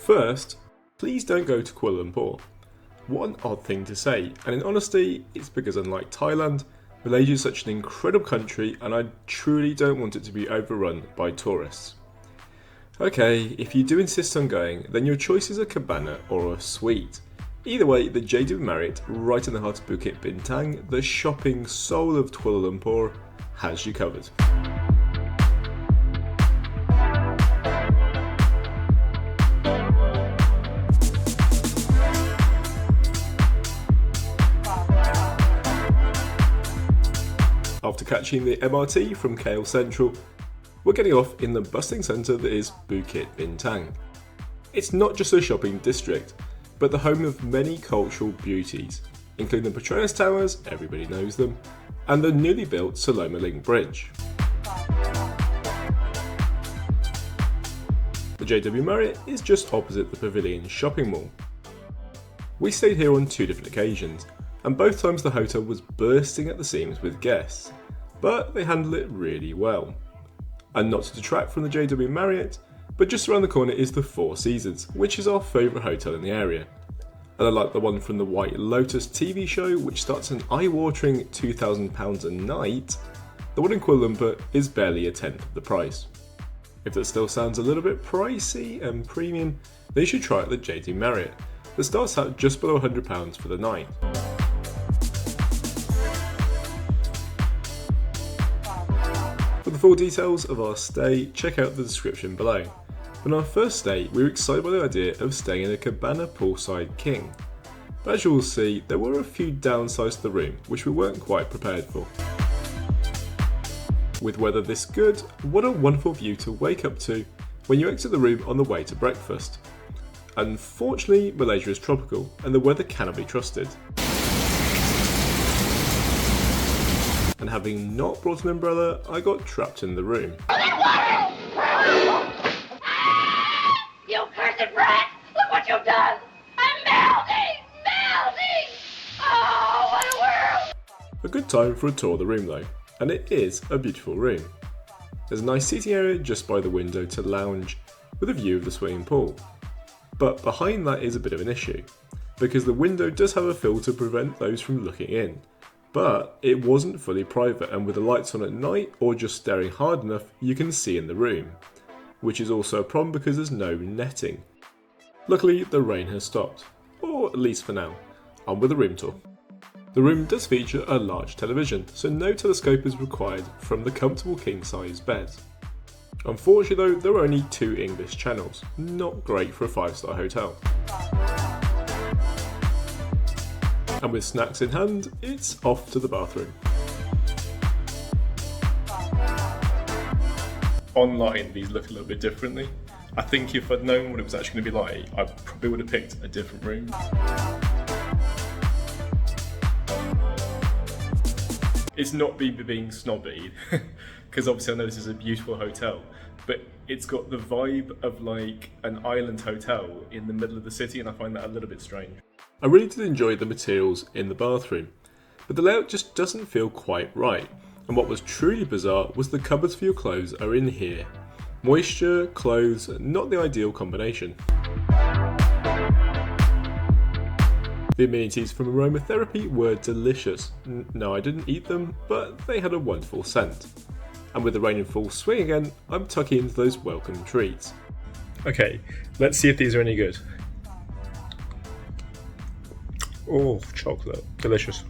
First, please don't go to Kuala Lumpur. What an odd thing to say, and in honesty, it's because unlike Thailand, Malaysia is such an incredible country and I truly don't want it to be overrun by tourists. Okay, if you do insist on going, then your choice is a cabana or a suite. Either way, the JW Marriott, right in the heart of Bukit Bintang, the shopping soul of Kuala Lumpur, has you covered. After catching the MRT from KL Central, we're getting off in the bustling centre that is Bukit Bintang. It's not just a shopping district, but the home of many cultural beauties, including the Petronas Towers, everybody knows them, and the newly built Saloma Link Bridge. The JW Marriott is just opposite the Pavilion shopping mall. We stayed here on 2 different occasions, and both times the hotel was bursting at the seams with guests, but they handled it really well. And not to detract from the JW Marriott, but just around the corner is the Four Seasons, which is our favourite hotel in the area. And unlike the one from the White Lotus TV show, which starts an eye-watering £2,000 a night, the one in Kuala Lumpur is barely a tenth of the price. If that still sounds a little bit pricey and premium, then you should try out the JW Marriott, that starts out just below £100 for the night. For the full details of our stay, check out the description below. On our first stay, we were excited by the idea of staying in a Cabana poolside king. But as you will see, there were a few downsides to the room, which we weren't quite prepared for. With weather this good, what a wonderful view to wake up to when you exit the room on the way to breakfast. Unfortunately, Malaysia is tropical, and the weather cannot be trusted. And having not brought an umbrella, I got trapped in the room. You cursed brat! Look what you've done! I'm melting! Melting! Oh, what a world! A good time for a tour of the room though, and it is a beautiful room. There's a nice seating area just by the window to lounge, with a view of the swimming pool. But behind that is a bit of an issue, because the window does have a filter to prevent those from looking in. But it wasn't fully private, and with the lights on at night or just staring hard enough, you can see in the room, which is also a problem because there's no netting. Luckily, the rain has stopped, or at least for now. On with the room tour. The room does feature a large television, so no telescope is required from the comfortable king-size bed. Unfortunately though, there are only 2 English channels, not great for a 5-star hotel. And with snacks in hand, it's off to the bathroom. Online, these look a little bit differently. I think if I'd known what it was actually going to be like, I probably would have picked a different room. It's not being snobby, because obviously I know this is a beautiful hotel, but it's got the vibe of like an island hotel in the middle of the city, and I find that a little bit strange. I really did enjoy the materials in the bathroom, but the layout just doesn't feel quite right. And what was truly bizarre was the cupboards for your clothes are in here. Moisture, clothes, not the ideal combination. The amenities from aromatherapy were delicious. No, I didn't eat them, but they had a wonderful scent. And with the rain in full swing again, I'm tucking into those welcome treats. Okay, let's see if these are any good. Oh, chocolate, delicious.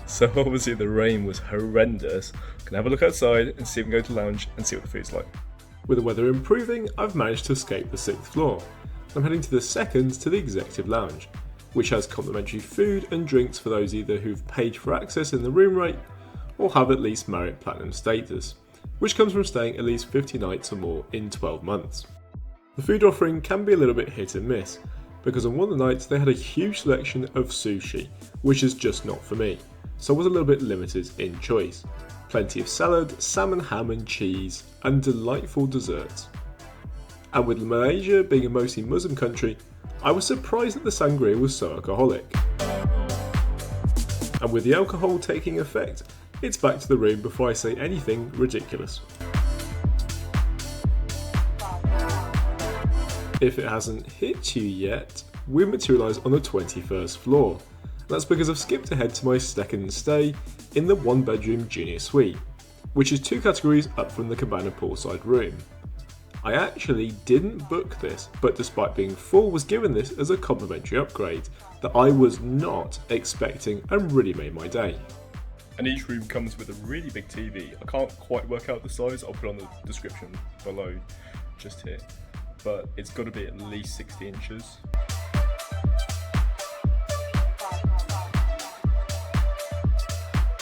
So obviously the rain was horrendous. Gonna have a look outside and see if we can go to the lounge and see what the food's like. With the weather improving, I've managed to escape the 6th floor. I'm heading to the 2nd to the executive lounge, which has complimentary food and drinks for those either who've paid for access in the room rate or have at least Marriott Platinum status, which comes from staying at least 50 nights or more in 12 months. The food offering can be a little bit hit and miss, because on one of the nights they had a huge selection of sushi, which is just not for me, so I was a little bit limited in choice. Plenty of salad, salmon, ham and cheese, and delightful desserts. And with Malaysia being a mostly Muslim country, I was surprised that the sangria was so alcoholic. And with the alcohol taking effect, it's back to the room before I say anything ridiculous. If it hasn't hit you yet, we've materialised on the 21st floor. That's because I've skipped ahead to my second stay in the 1-bedroom junior suite, which is 2 categories up from the Cabana poolside room. I actually didn't book this, but despite being full, was given this as a complimentary upgrade that I was not expecting and really made my day. And each room comes with a really big TV. I can't quite work out the size, I'll put on the description below, just here. But it's got to be at least 60 inches.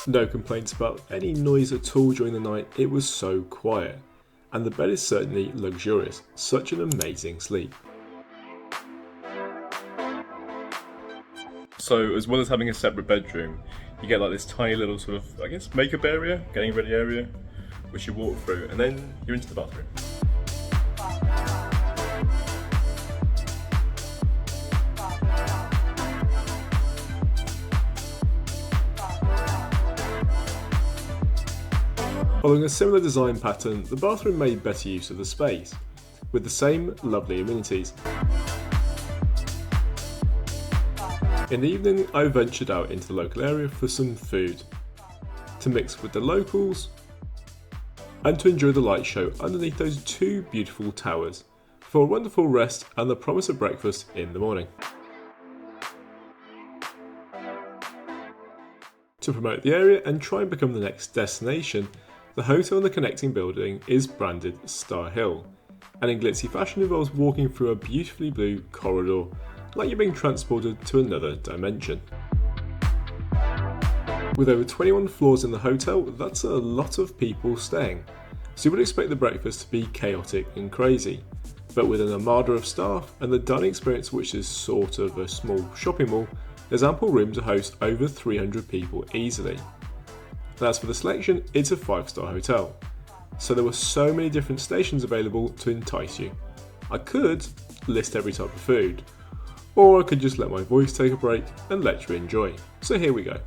No complaints about any noise at all during the night, it was so quiet. And the bed is certainly luxurious, such an amazing sleep. So as well as having a separate bedroom, you get like this tiny little sort of, I guess, makeup area, getting ready area, which you walk through, and then you're into the bathroom. Following a similar design pattern, the bathroom made better use of the space, with the same lovely amenities. In the evening, I ventured out into the local area for some food, to mix with the locals, and to enjoy the light show underneath those 2 beautiful towers, for a wonderful rest and the promise of breakfast in the morning. To promote the area and try and become the next destination, the hotel in the connecting building is branded Star Hill, and in glitzy fashion involves walking through a beautifully blue corridor, like you're being transported to another dimension. With over 21 floors in the hotel, that's a lot of people staying, so you would expect the breakfast to be chaotic and crazy. But with an armada of staff and the dining experience, which is sort of a small shopping mall, there's ample room to host over 300 people easily. And as for the selection, it's a 5-star hotel, so there were so many different stations available to entice you. I could list every type of food, or I could just let my voice take a break and let you enjoy. So here we go.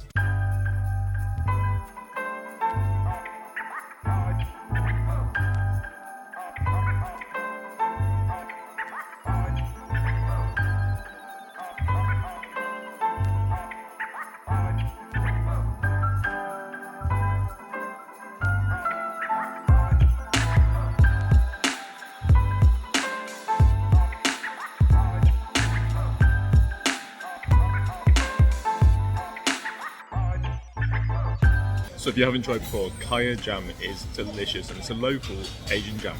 So if you haven't tried before, Kaya jam is delicious and it's a local Asian jam.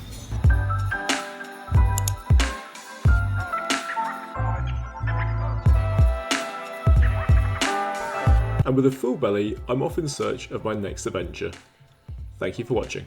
And with a full belly, I'm off in search of my next adventure. Thank you for watching.